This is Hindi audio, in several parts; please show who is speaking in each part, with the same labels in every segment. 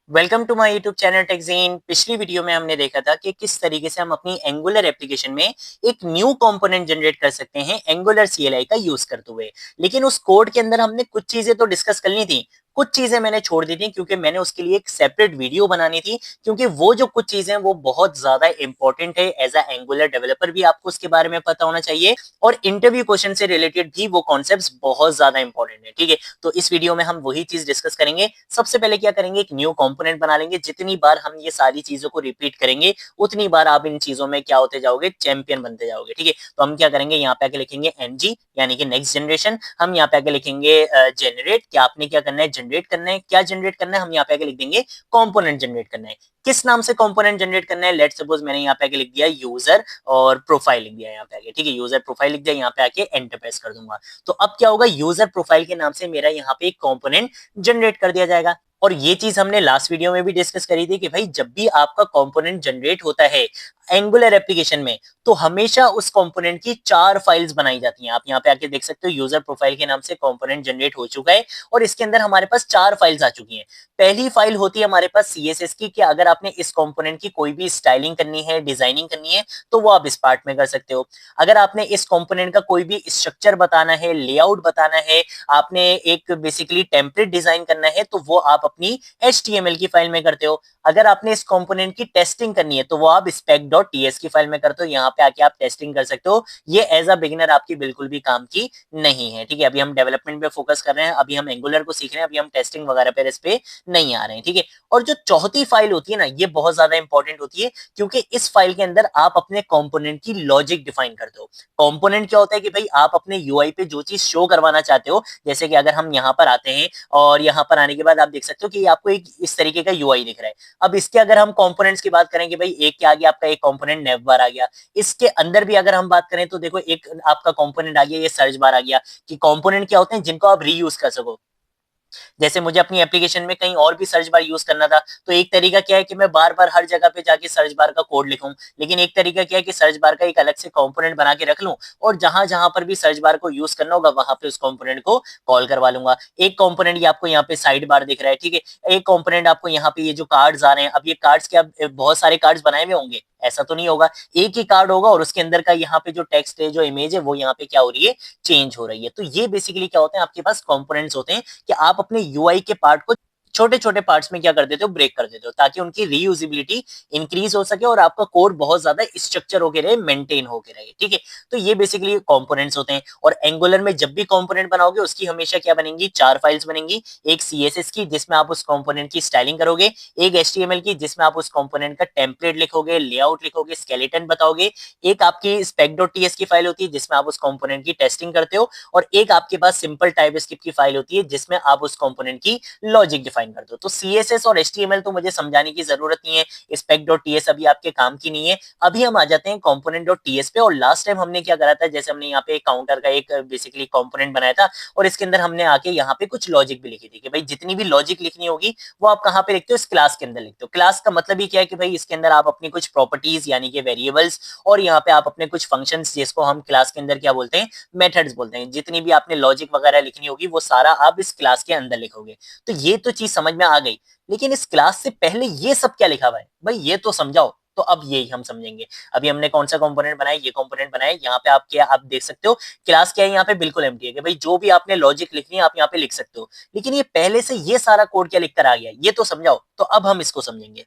Speaker 1: Welcome to my YouTube channel Techjeen. पिछली वीडियो में हमने देखा था कि किस तरीके से हम अपनी एंगुलर एप्लीकेशन में एक न्यू कंपोनेंट जनरेट कर सकते हैं एंगुलर सीएलआई का यूज करते हुए। लेकिन उस कोड के अंदर हमने कुछ चीजें तो डिस्कस करनी थी, कुछ चीजें मैंने छोड़ दी थी क्योंकि मैंने उसके लिए एक सेपरेट वीडियो बनानी थी। क्योंकि वो जो कुछ चीजें हैं वो बहुत ज्यादा इंपॉर्टेंट है। एज अ एंगुलर डेवलपर भी आपको उसके बारे में पता होना चाहिए और इंटरव्यू क्वेश्चन से रिलेटेड भी वो कॉन्सेप्ट्स बहुत ज्यादा इंपॉर्टेंट है। ठीक है, तो इस वीडियो में हम वही चीज डिस्कस करेंगे। सबसे पहले क्या करेंगे, एक न्यू कंपोनेंट बना लेंगे। जितनी बार हम ये सारी चीजों को रिपीट करेंगे उतनी बार आप इन चीजों में क्या होते जाओगे, चैंपियन बनते जाओगे। ठीक है, तो हम क्या करेंगे, यहाँ पे आके लिखेंगे एनजी यानी कि नेक्स्ट जनरेशन। हम यहाँ पे आके लिखेंगे जनरेट। क्या आपने क्या करना है, जनरेट करना है। क्या जनरेट करना है, हम यहाँ पे आके लिख देंगे कंपोनेंट जनरेट करना है। किस नाम से कंपोनेंट जनरेट करना है, लेट सपोज मैंने यहाँ पे आके लिख दिया यूजर और प्रोफाइल लिख दिया यहाँ पे आके। ठीक है, यूजर प्रोफाइल लिख दिया, यहाँ पे आके एंटर प्रेस कर दूंगा। तो अब क्या होगा, यूजर प्रोफाइल के नाम से मेरा यहाँ पे एक कंपोनेंट जनरेट कर दिया जाएगा। और ये चीज हमने लास्ट वीडियो में भी डिस्कस करी थी कि भाई जब भी आपका कंपोनेंट जनरेट होता है एंगुलर एप्लीकेशन में तो हमेशा उस कंपोनेंट की 4 फाइल्स बनाई जाती हैं। आप यहाँ पे आके देख सकते हो यूजर प्रोफाइल के नाम से कंपोनेंट जनरेट हो चुका है और इसके अंदर हमारे पास 4 फाइल्स आ चुकी हैं। पहली फाइल होती है हमारे पास सीएसएस की, कि अगर आपने इस कंपोनेंट की कोई भी स्टाइलिंग करनी है, डिजाइनिंग करनी है तो वो आप इस पार्ट में कर सकते हो। अगर आपने इस कंपोनेंट का कोई भी स्ट्रक्चर बताना है, लेआउट बताना है, आपने एक बेसिकली टेम्पलेट डिजाइन करना है तो वो आप अपनी एचटीएमएल की फाइल में करते हो। अगर आपने इस कंपोनेंट की टेस्टिंग करनी है तो वो आप spec.ts की फाइल में करते हो। यहाँ पे आके आप टेस्टिंग कर सकते हो। ये एज अ बिगिनर आपकी बिल्कुल भी काम की नहीं है। ठीक है, अभी हम डेवलपमेंट पे फोकस कर रहे हैं, अभी हम एंगुलर को सीख रहे हैं, अभी हम टेस्टिंग वगैरह पे इस पे नहीं आ रहे हैं। ठीक है, और जो चौथी फाइल होती है ना, ये बहुत ज्यादा इंपॉर्टेंट होती है क्योंकि इस फाइल के अंदर आप अपने कंपोनेंट की लॉजिक डिफाइन करते हो। कंपोनेंट क्या होता है कि भाई आप अपने यूआई पे जो चीज शो करवाना चाहते हो, जैसे कि अगर हम यहाँ पर आते हैं और यहाँ पर आने के बाद आप देख सकते हो कि आपको एक इस तरीके का यूआई दिख रहा है। अब इसके अगर हम कंपोनेंट्स की बात करें कि भाई एक के आगे आपका एक कंपोनेंट नेव बार आ गया, इसके अंदर भी अगर हम बात करें तो देखो एक आपका कंपोनेंट आ गया, ये सर्च बार आ गया। कि कंपोनेंट क्या होते हैं, जिनको आप रीयूज कर सको। जैसे मुझे अपनी एप्लीकेशन में कहीं और भी सर्च बार यूज करना था तो एक तरीका क्या है कि मैं बार बार हर जगह पे जाके सर्च बार का कोड लिखूं, लेकिन एक तरीका क्या है कि सर्च बार का एक अलग से कंपोनेंट बना के रख लूं और जहां जहां पर भी सर्च बार को यूज करना होगा वहां पे उस कंपोनेंट को कॉल करवा लूंगा। एक कंपोनेंट ये आपको यहाँ पे साइड बार दिख रहा है। ठीक है, एक कंपोनेंट आपको यहाँ पे ये जो कार्ड्स आ रहे हैं, अब ये कार्ड्स के अब बहुत सारे कार्ड्स बनाए हुए होंगे, ऐसा तो नहीं होगा, एक ही कार्ड होगा और उसके अंदर का यहाँ पे जो टेक्स्ट है, जो इमेज है, वो यहाँ पे क्या हो रही है, चेंज हो रही है। तो ये बेसिकली क्या होते हैं, आपके पास कंपोनेंट्स होते हैं कि आप अपने यूआई के पार्ट को छोटे छोटे पार्ट्स में क्या कर देते हो, ब्रेक कर देते हो, ताकि उनकी रीयूजिबिलिटी इंक्रीज हो सके और आपका कोड बहुत ज्यादा स्ट्रक्चर होके रहे, मेंटेन होके रहे। ठीक है, तो ये बेसिकली कंपोनेंट्स होते हैं। और एंगुलर में जब भी कंपोनेंट बनाओगे उसकी हमेशा क्या बनेंगी, 4 फाइल्स बनेंगी। एक सीएसएस की जिसमें आप उस कंपोनेंट की स्टाइलिंग करोगे, एक एचटीएमएल की जिसमें आप उस कंपोनेंट का टेम्पलेट लिखोगे, लेआउट लिखोगे, स्केलेटन बताओगे, एक आपकी spec.ts की फाइल होती है जिसमें आप उस कंपोनेंट की टेस्टिंग करते हो, और एक आपके पास सिंपल टाइपस्क्रिप्ट की फाइल होती है जिसमें आप उस कंपोनेंट की लॉजिक डिफाइन करते हो। तो सीएसएस और एचटीएमएल तो मुझे समझाने की जरूरत नहीं है, spec.ts अभी आपके काम की नहीं है। अभी हम आ जाते हैं component.ts पे। और लास्ट टाइम हमने क्या करा था, जैसे हमने यहाँ पे काउंटर का एक बेसिकली कंपोनेंट बनाया था और इसके अंदर हमने आके यहाँ पे कुछ लॉजिक भी लिखी थी कि भाई जितनी भी लॉजिक लिखनी होगी वो आप कहाँ पे लिखते हो, इस क्लास के अंदर लिखते हो। क्लास का मतलब ही क्या है कि भाई इसके अंदर आप अपनी कुछ प्रॉपर्टीज यानी कि वेरिएबल्स और यहाँ पे आप अपने कुछ फंक्शंस, जिसको हम क्लास के अंदर क्या बोलते हैं, मेथड्स बोलते हैं, जितनी भी आपने लॉजिक वगैरह लिखनी होगी वो सारा आप इस क्लास के अंदर लिखोगे। तो ये तो चीज समझ में आ गई, लेकिन इस क्लास से पहले ये सब क्या लिखा हुआ है भाई, ये तो समझाओ। तो अब यही हम समझेंगे। अभी हमने कौन सा कंपोनेंट बनाया, ये कंपोनेंट बनाया। यहाँ पे आप क्या, आप देख सकते हो क्लास क्या है, यहाँ पे बिल्कुल एम्प्टी है कि भाई जो भी आपने लॉजिक लिखनी है आप यहाँ पे लिख सकते हो। लेकिन ये पहले से ये सारा कोड क्या लिखकर आ गया, ये तो समझाओ। तो अब हम इसको समझेंगे।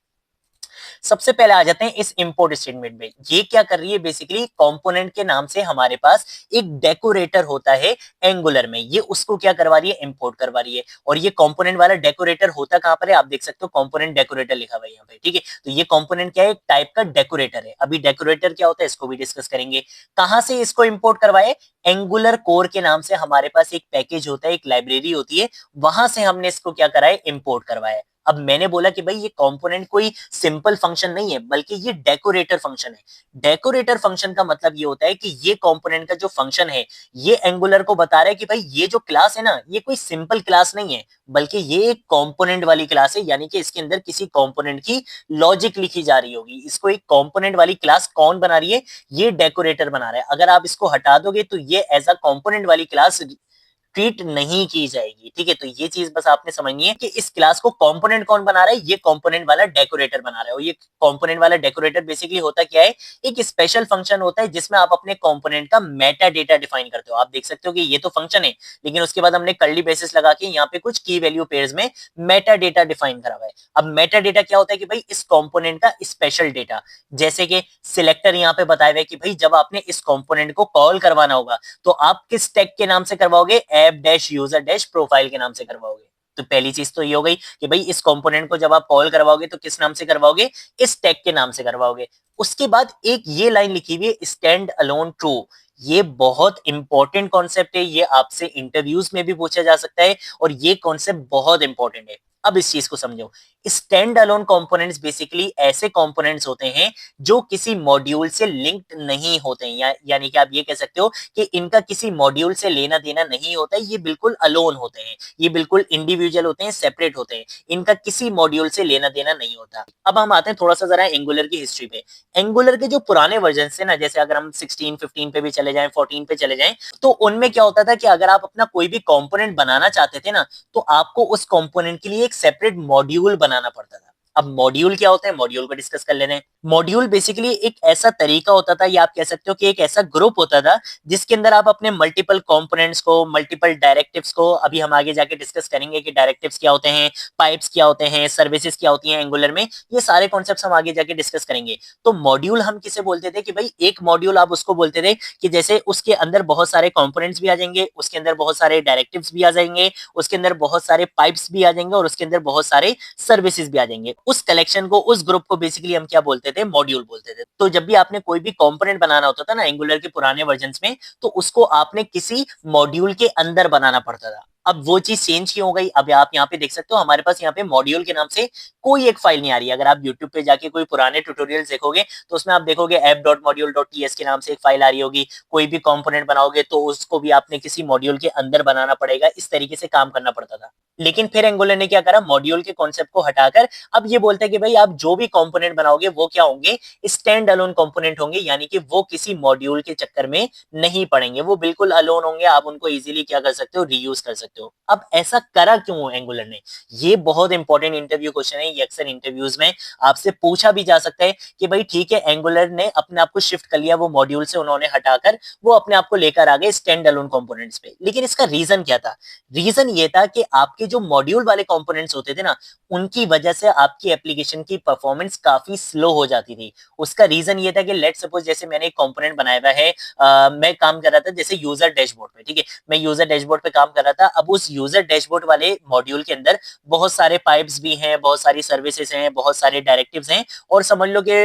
Speaker 1: सबसे पहले आ जाते हैं इस इंपोर्ट स्टेटमेंट में। ये क्या कर रही है, बेसिकली कंपोनेंट के नाम से हमारे पास एक डेकोरेटर होता है एंगुलर में, ये उसको क्या करवा रही है, इंपोर्ट करवा रही है। और ये कंपोनेंट वाला डेकोरेटर होता कहां पर है, आप देख सकते हो कंपोनेंट डेकोरेटर लिखा हुआ है यहाँ पे। ठीक है, तो ये कंपोनेंट क्या है, एक टाइप का डेकोरेटर है। अभी डेकोरेटर क्या होता है इसको भी डिस्कस करेंगे। कहां से इसको इंपोर्ट करवाए, एंगुलर कोर के नाम से हमारे पास एक पैकेज होता है, एक लाइब्रेरी होती है, वहां से हमने इसको क्या करा है, इंपोर्ट करवाया। अब मैंने बोला कि भाई ये कंपोनेंट कोई सिंपल फंक्शन नहीं है बल्कि ये डेकोरेटर फंक्शन है। डेकोरेटर फंक्शन का मतलब ये होता है कि ये कंपोनेंट का जो फंक्शन है ये एंगुलर को बता रहा है कि भाई ये जो क्लास है ना, ये कोई सिंपल क्लास नहीं है बल्कि ये एक कंपोनेंट वाली क्लास है, यानी कि इसके अंदर किसी कंपोनेंट की लॉजिक लिखी जा रही होगी। इसको एक कंपोनेंट वाली क्लास कौन बना रही है, ये डेकोरेटर बना रहा है। अगर आप इसको हटा दोगे तो ये एज अ कंपोनेंट वाली क्लास ट्रीट नहीं की जाएगी। ठीक है, तो ये चीज बस आपने समझनी है कि इस क्लास को कंपोनेंट कौन बना रहा है, ये कंपोनेंट वाला डेकोरेटर बना रहा है। और ये कंपोनेंट वाला डेकोरेटर बेसिकली होता क्या है, एक स्पेशल फंक्शन होता है जिसमें आप अपने कंपोनेंट का मेटा डेटा डिफाइन करते हो। आप देख सकते हो कि ये तो फंक्शन है, लेकिन उसके बाद हमने कर्ली ब्रेसेस लगा के यहाँ पे कुछ की वैल्यू पेयर्स में मेटा डेटा डिफाइन करा हुआ है। अब मेटा डेटा क्या होता है कि भाई इस कंपोनेंट का स्पेशल डेटा, जैसे कि सिलेक्टर यहाँ पे बताया हुआ है कि भाई जब आपने इस कंपोनेंट को कॉल करवाना होगा तो आप किस टैग के नाम से करवाओगे, app dash user dash profile के नाम से करवाओगे। तो पहली चीज तो ये हो गई कि भाई इस कंपोनेंट को जब आप कॉल करवाओगे तो किस नाम से करवाओगे, इस टैग के नाम से करवाओगे। उसके बाद एक ये लाइन लिखी हुई है, स्टैंड अलोन ट्रू। ये बहुत इंपॉर्टेंट कॉन्सेप्ट है, ये आपसे इंटरव्यूज में भी पूछा जा सकता है और ये कॉन्सेप्ट बहुत इंपॉर्टेंट है। अब इस चीज को समझो, स्टैंड अलोन कंपोनेंट्स बेसिकली ऐसे कंपोनेंट्स होते हैं जो किसी मॉड्यूल से लिंक्ड नहीं होते हैं, यानी कि आप ये कह सकते हो कि इनका किसी मॉड्यूल से लेना देना नहीं होता है, ये बिल्कुल अलोन होते हैं, ये बिल्कुल इंडिविजुअल होते हैं, सेपरेट होते हैं, इनका किसी मॉड्यूल से लेना देना नहीं होता। अब हम आते हैं थोड़ा सा जरा एंगुलर की हिस्ट्री पे। एंगुलर के जो पुराने वर्जन से ना, जैसे अगर हम 16 15 पे भी चले जाएं, 14 पे चले जाएं, तो उनमें क्या होता था कि अगर आप अपना कोई भी कंपोनेंट बनाना चाहते थे ना, तो आपको उस कंपोनेंट के लिए एक सेपरेट मॉड्यूल बनाना पड़ता था। अब मॉड्यूल क्या होता है, मॉड्यूल को डिस्कस कर लेते हैं। मॉड्यूल बेसिकली एक ऐसा तरीका होता था, या आप कह सकते हो कि एक ऐसा ग्रुप होता था जिसके अंदर आप अपने मल्टीपल कंपोनेंट्स को, मल्टीपल डायरेक्टिव्स को, अभी हम आगे जाके डिस्कस करेंगे कि डायरेक्टिव्स क्या होते हैं, पाइप्स क्या होते हैं, सर्विसेज क्या होती हैं एंगुलर में, ये सारे कॉन्सेप्ट्स हम आगे जाके डिस्कस करेंगे। तो मॉड्यूल हम किसे बोलते थे कि भाई एक मॉड्यूल आप उसको बोलते थे कि जैसे उसके अंदर बहुत सारे कंपोनेंट्स भी आ जाएंगे, उसके अंदर बहुत सारे डायरेक्टिव्स भी आ जाएंगे, उसके अंदर बहुत सारे पाइप्स भी आ जाएंगे और उसके अंदर बहुत सारे सर्विसेज भी आ जाएंगे। उस कलेक्शन को, उस ग्रुप को बेसिकली हम क्या बोलते थे, मॉड्यूल बोलते थे। तो जब भी आपने कोई भी कंपोनेंट बनाना होता था ना एंगुलर के पुराने वर्जन्स में, तो उसको आपने किसी मॉड्यूल के अंदर बनाना पड़ता था। अब वो चीज चेंज क्यों हो गई, अब आप यहाँ पे देख सकते हो हमारे पास यहाँ पे मॉड्यूल के नाम से कोई एक फाइल नहीं आ रही है। अगर आप यूट्यूब पे जाके कोई पुराने ट्यूटोरियल देखोगे तो उसमें आप देखोगे app.module.ts के नाम से एक फाइल आ रही होगी। कोई भी कंपोनेंट बनाओगे तो उसको भी आपने किसी मॉड्यूल के अंदर बनाना पड़ेगा, इस तरीके से काम करना पड़ता था। लेकिन फिर एंगुलर ने क्या करा, मॉड्यूल के कॉन्सेप्ट को हटाकर अब ये बोलता है कि भाई आप जो भी कंपोनेंट बनाओगे वो क्या होंगे, स्टैंड अलोन कंपोनेंट होंगे, यानी कि वो किसी मॉड्यूल के चक्कर में नहीं पड़ेंगे, वो बिल्कुल अलोन होंगे, आप उनको इजीली क्या कर सकते हो, रीयूज कर सकते हो। अब ऐसा करा क्यों एंगुलर ने, ये बहुत इंपॉर्टेंट इंटरव्यू क्वेश्चन है, ये अक्सर इंटरव्यूज में आपसे पूछा भी जा सकता है कि भाई ठीक है एंगुलर ने अपने आप को शिफ्ट कर लिया, वो मॉड्यूल से उन्होंने हटाकर वो अपने आप को लेकर आ गए स्टैंड अलोन कंपोनेंट्स पे। लेकिन इसका रीजन क्या था, रीजन ये था कि आपके जो मॉड्यूल वाले कंपोनेंट्स होते थे ना, उनकी वजह से आपकी एप्लीकेशन की परफॉर्मेंस काफी स्लो हो जाती थी। उसका रीजन ये था कि लेट सपोज जैसे मैंने एक कंपोनेंट बनाया हुआ है, मैं काम कर रहा था जैसे यूजर डैशबोर्ड पे, ठीक है, मैं यूजर डैशबोर्ड पे काम कर रहा था। अब उस यूजर डैशबोर्ड वाले मॉड्यूल के अंदर बहुत सारे पाइप्स भी हैं, बहुत सारी सर्विसेज हैं, बहुत सारे डायरेक्टिव्स हैं, और समझ लो कि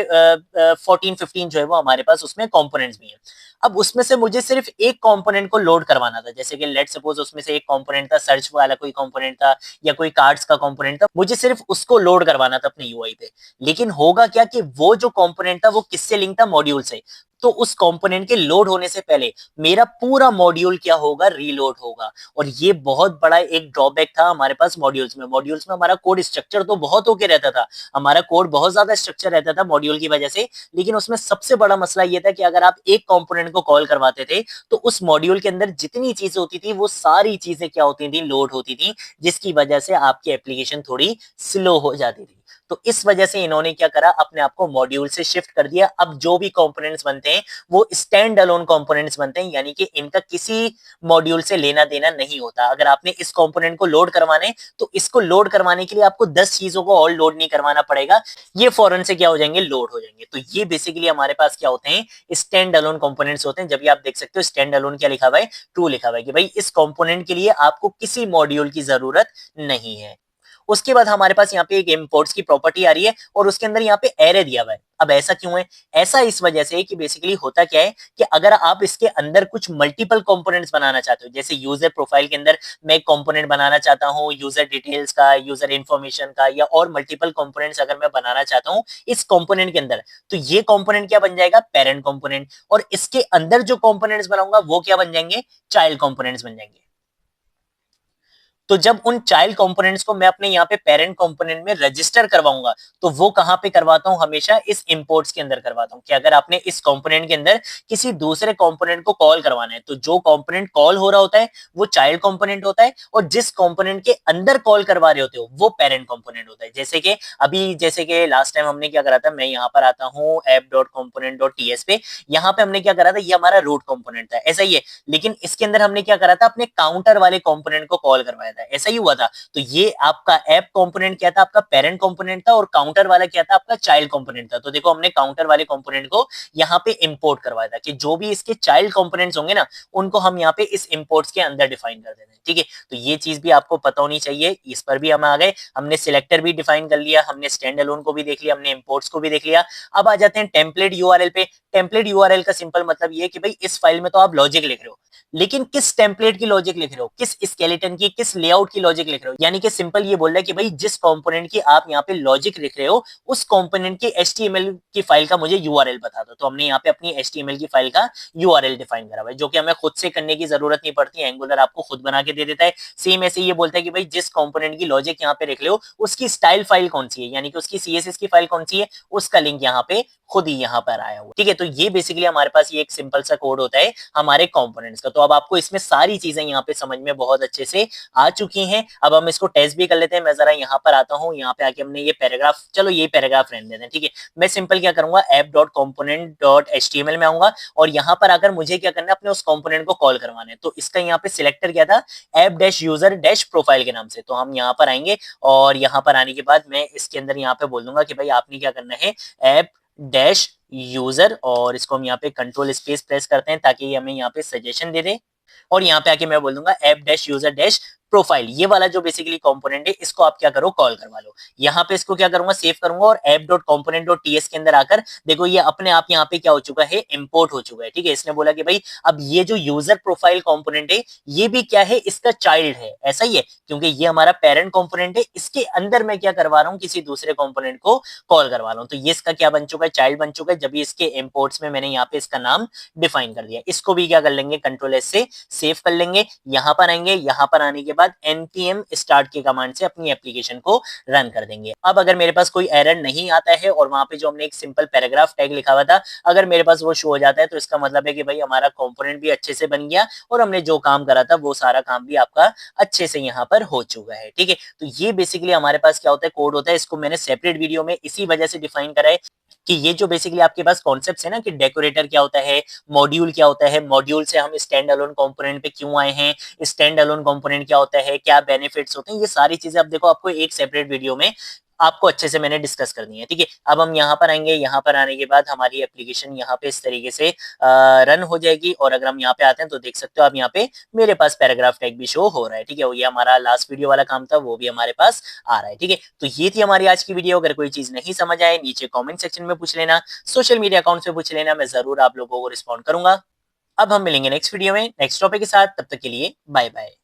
Speaker 1: 14 15 जो है वो हमारे पास उसमें कंपोनेंट्स भी हैं। अब उसमें से मुझे सिर्फ एक कंपोनेंट को लोड करवाना था, जैसे कि लेट सपोज उसमें से एक कंपोनेंट था, सर्च वाला कोई कंपोनेंट था या कोई कार्ड्स का कंपोनेंट था, मुझे सिर्फ उसको लोड करवाना था अपने यूआई पे। लेकिन होगा क्या कि वो जो कंपोनेंट था वो किससे लिंक था, मॉड्यूल से। तो उस कंपोनेंट के लोड होने से पहले मेरा पूरा मॉड्यूल क्या होगा, रीलोड होगा। और ये बहुत बड़ा एक ड्रॉबैक था हमारे पास मॉड्यूल्स में। मॉड्यूल्स में हमारा कोड स्ट्रक्चर तो बहुत होके रहता था, हमारा कोड बहुत ज्यादा स्ट्रक्चर रहता था मॉड्यूल की वजह से, लेकिन उसमें सबसे बड़ा मसला ये था कि अगर आप एक कंपोनेंट को कॉल करवाते थे तो उस मॉड्यूल के अंदर जितनी चीजें होती थी वो सारी चीजें क्या होती थी, लोड होती थी, जिसकी वजह से आपकी एप्लीकेशन थोड़ी स्लो हो जाती थी। तो इस वजह से इन्होंने क्या करा, अपने आप को मॉड्यूल से शिफ्ट कर दिया। अब जो भी कंपोनेंट्स बनते हैं वो स्टैंड अलोन कंपोनेंट्स बनते हैं, यानी कि इनका किसी मॉड्यूल से लेना देना नहीं होता। अगर आपने इस कंपोनेंट को लोड करवाने, तो इसको लोड करवाने के लिए आपको 10 चीजों को और लोड नहीं करवाना पड़ेगा, ये फौरन से क्या हो जाएंगे, लोड हो जाएंगे। तो ये बेसिकली हमारे पास क्या होते हैं, स्टैंड अलोन कंपोनेंट्स होते हैं। जब भी आप देख सकते हो स्टैंड अलोन क्या लिखा हुआ है, ट्रू लिखा हुआ है कि भाई इस कंपोनेंट के लिए आपको किसी मॉड्यूल की जरूरत नहीं है। उसके बाद हमारे पास यहाँ पे एक इंपोर्ट्स की प्रॉपर्टी आ रही है और उसके अंदर यहाँ पे एरे दिया हुआ है। अब ऐसा क्यों है, ऐसा इस वजह से कि बेसिकली होता क्या है कि अगर आप इसके अंदर कुछ मल्टीपल कंपोनेंट्स बनाना चाहते हो, जैसे यूजर प्रोफाइल के अंदर मैं एक कंपोनेंट बनाना चाहता हूँ यूजर डिटेल्स का, यूजर इन्फॉर्मेशन का, या और मल्टीपल कंपोनेंट्स अगर मैं बनाना चाहता हूँ इस कंपोनेंट के अंदर, तो ये कंपोनेंट क्या बन जाएगा, पेरेंट कंपोनेंट। और इसके अंदर जो कंपोनेंट्स बनाऊंगा वो क्या बन जाएंगे, चाइल्ड कंपोनेंट्स बन जाएंगे। तो जब उन चाइल्ड कंपोनेंट्स को मैं अपने यहाँ पे पेरेंट कंपोनेंट में रजिस्टर करवाऊंगा, तो वो कहाँ पे करवाता हूँ, हमेशा इस इंपोर्ट्स के अंदर करवाता हूँ। कि अगर आपने इस कंपोनेंट के अंदर किसी दूसरे कंपोनेंट को कॉल करवाना है, तो जो कंपोनेंट कॉल हो रहा होता है वो चाइल्ड कंपोनेंट होता है, और जिस कंपोनेंट के अंदर कॉल करवा रहे होते हो वो पेरेंट कंपोनेंट होता है। जैसे कि लास्ट टाइम हमने क्या करा था, मैं यहाँ पर आता हूँ app.component.ts पे, यहाँ पे हमने क्या करा था, ये हमारा रूट कंपोनेंट था, ऐसा ही है। लेकिन इसके अंदर हमने क्या करा था, अपने काउंटर वाले कंपोनेंट को कॉल करवाया था, ऐसा ही हुआ था। तो ये आपका ऐप कंपोनेंट क्या था, आपका पेरेंट कंपोनेंट था, और काउंटर वाला क्या था, आपका चाइल्ड कंपोनेंट था। तो देखो हमने काउंटर वाले कंपोनेंट को यहाँ पे इंपोर्ट करवाया था, कि जो भी इसके चाइल्ड कंपोनेंट्स होंगे ना, उनको हम यहाँ पे इस इंपोर्ट्स के अंदर डिफाइन कर देते हैं, ठीक है। तो ये चीज भी आपको पता होनी चाहिए। इस पर भी हम आ गए, हमने सिलेक्टर भी डिफाइन कर लिया, हमने स्टैंड अलोन को भी देख लिया, हमने इंपोर्ट्स को भी देख लिया। अब आ जाते हैं टेम्पलेट यूआरएल पे। टेम्पलेट यूआरएल का सिंपल मतलब ये कि भाई इस फाइल में तो आप लॉजिक लिख रहे हो, लेकिन किस टेम्पलेट की लॉजिक लिख रहे हो, किस स्केलेटन की, किस लेआउट की लॉजिक लिख रहे हो। यानी कि सिंपल ये बोल रहा है कि भाई जिस कंपोनेंट की आप यहाँ पे लॉजिक लिख रहे हो, उस कंपोनेंट की एचटीएमएल की फाइल का मुझे यूआरएल बता दो। तो हमने यहाँ पे अपनी एचटीएमएल की फाइल का यूआरएल डिफाइन करा हुआ है, जो कि हमें खुद से करने की जरूरत नहीं पड़ती, एंगुलर आपको खुद बना के दे देता है। सेम ऐसे ये बोलता है कि भाई जिस कंपोनेंट की लॉजिक यहाँ पे लिख रहे हो, उसकी स्टाइल फाइल कौन सी है, यानी कि उसकी सीएसएस की फाइल कौन सी है, उसका लिंक यहाँ पे खुद ही यहाँ पर आया हुआ, ठीक है। तो ये बेसिकली हमारे पास ये एक सिंपल सा कोड होता है हमारे कंपोनेंट्स का। तो अब आपको इसमें सारी चीजें यहाँ पे समझ में बहुत अच्छे से आ चुकी हैं। अब हम इसको टेस्ट भी कर लेते हैं। मैं जरा यहाँ पर आता हूँ, यहाँ पे आके हमने ये पैराग्राफ, चलो ये पैराग्राफ रहने देते हैं, ठीक है। मैं सिंपल क्या करूंगा, app.component.html में आऊंगा, और यहाँ पर आकर मुझे क्या करना है, अपने उस कंपोनेंट को कॉल करवाना है। तो इसका यहाँ पे सिलेक्टर क्या था, app-user-profile के नाम से। तो हम यहाँ पर आएंगे, और यहाँ पर आने के बाद मैं इसके अंदर यहाँ पे बोल दूंगा कि भाई आपने क्या करना है, ऐप डैश यूजर, और इसको हम यहाँ पे कंट्रोल स्पेस प्रेस करते हैं ताकि ये हमें यहाँ पे सजेशन दे दे। और यहाँ पे आके मैं बोल दूंगा app dash user dash profile, ये वाला जो बेसिकली कंपोनेंट है, इसको आप क्या करो, कॉल करवा लो। यहाँ पे इसको क्या करूंगा, सेव करूंगा, और app.component.ts के अंदर आकर देखो ये अपने आप यहाँ पे क्या हो चुका है, इंपोर्ट हो चुका है, ठीक है। इसने बोला कि भाई अब ये जो यूजर प्रोफाइल कंपोनेंट है, ये भी क्या है, इसका चाइल्ड है, ऐसा ही है, क्योंकि ये हमारा पेरेंट कंपोनेंट है, इसके अंदर मैं क्या करवा रहा हूँ, किसी दूसरे कंपोनेंट को कॉल करवा रहा हूँ। तो ये इसका क्या बन चुका है, चाइल्ड बन चुका है, जब इसके इंपोर्ट्स में मैंने यहाँ पे इसका नाम डिफाइन कर दिया। इसको भी क्या कर लेंगे, कंट्रोल एस से सेव कर लेंगे। यहाँ पर आएंगे, यहाँ पर आने के बाद npm start के कमांड से अपनी एप्लीकेशन को रन कर देंगे। अब अगर मेरे पास कोई एरर नहीं आता है, और वहां पे जो हमने एक सिंपल पैराग्राफ टैग लिखा हुआ था, अगर मेरे पास वो शो हो जाता है, तो इसका मतलब है कि भाई हमारा कंपोनेंट भी अच्छे से बन गया, और हमने जो काम करा था वो सारा काम भी आपका अच्छे से यहाँ पर हो चुका है, ठीक है। तो ये बेसिकली हमारे पास क्या होता है, कोड होता है। इसको मैंने सेपरेट वीडियो में इसी वजह से डिफाइन करा है कि ये जो बेसिकली आपके पास कॉन्सेप्ट है ना, कि डेकोरेटर क्या होता है, मॉड्यूल क्या होता है, मॉड्यूल से हम स्टैंड अलोन कंपोनेंट पे क्यों आए हैं, स्टैंड अलोन कंपोनेंट क्या होता है, क्या बेनिफिट्स होते हैं, ये सारी चीजें अब देखो आपको एक सेपरेट वीडियो में आपको अच्छे से मैंने डिस्कस कर दी है, ठीक है। अब हम यहाँ पर आएंगे, यहाँ पर आने के बाद हमारी एप्लीकेशन यहाँ पे इस तरीके से रन हो जाएगी। और अगर हम यहाँ पे आते हैं तो देख सकते हो आप यहाँ पे मेरे पास पैराग्राफ टैग भी शो हो रहा है, ठीक है। ये हमारा लास्ट वीडियो वाला काम था, वो भी हमारे पास आ रहा है, ठीक है। तो ये थी हमारी आज की वीडियो। अगर कोई चीज नहीं समझ आए, नीचे कॉमेंट सेक्शन में पूछ लेना, सोशल मीडिया अकाउंट से पूछ लेना, मैं जरूर आप लोगों को रिस्पॉन्ड करूंगा। अब हम मिलेंगे नेक्स्ट वीडियो में नेक्स्ट टॉपिक के साथ, तब तक के लिए बाय बाय।